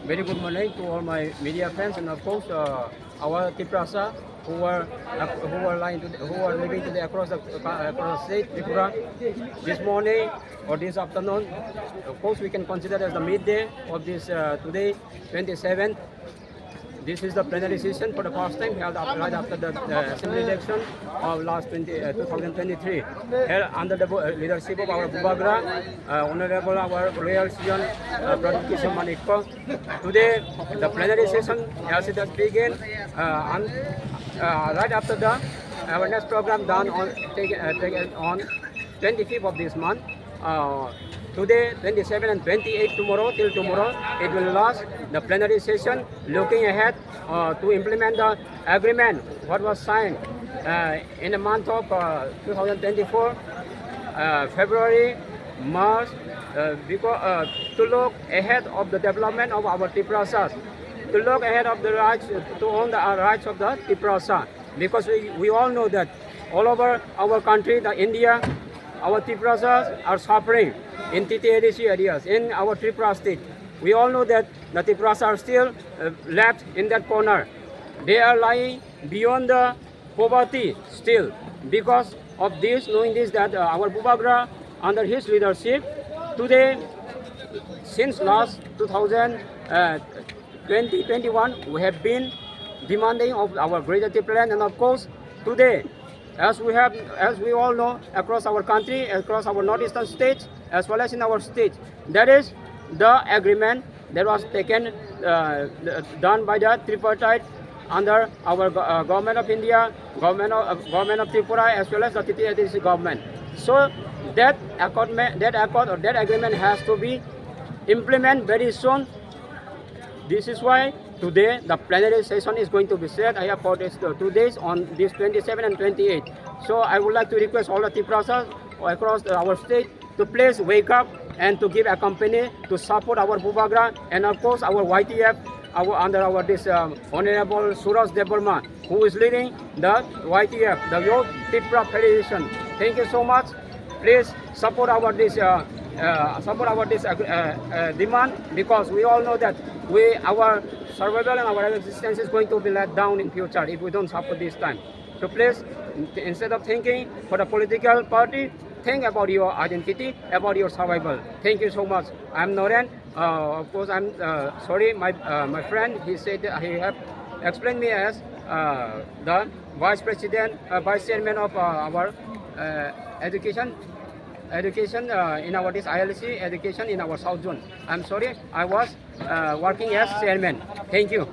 Very good morning to all my media friends and of course our Tiprasa who are living today across the state Tripura. This morning or this afternoon, of course we can consider as the midday of this today 27th. This is the plenary session for the first time held right after the assembly election of last 2023, held under the leadership of our Bubagra, Honorable our Royal Sion Pradip Kishore Manikko. Today, the plenary session as it has begun, right after the awareness program done taken on 25th of this month. Today, 27 and 28 tomorrow, till tomorrow, it will last the plenary session looking ahead to implement the agreement what was signed in the month of 2024, February, March, because, to look ahead of the development of our Tiprasas, to look ahead of the rights, to own the rights of the Tiprasa, because we all know that all over our country, the India, our Tiprasas are suffering in TTADC areas, in our Tripura state. We all know that the Tiprasas are still left in that corner. They are lying beyond the poverty still. Because of this, knowing this, that our Bubagra, under his leadership, today, since last 2021, we have been demanding of our greater Tipland, and of course, today, as we all know, across our country, across our northeastern states, as well as in our state, that is the agreement that was taken, done by the tripartite under our government of India, government of Tripura, as well as the TTADC government. So that agreement has to be implemented very soon. This is why today the plenary session is going to be set for this 2 days on this 27 and 28. So I would like to request all the Tiprasas across our state to please wake up and to give a company to support our Bubagra and of course our YTF, under our this Honorable Suraj Devarma, who is leading the YTF, the Youth Tipra Federation. Thank you so much. Please support our this demand, because we all know that our survival and our existence is going to be let down in future if we don't support this time. So please, instead of thinking for the political party, think about your identity, about your survival. Thank you so much. I'm Noren. Of course, I'm sorry. My friend, he said that he have explained me as the vice chairman of our education in our this ILC education in our South Zone. I'm sorry, I was working as chairman. Thank you.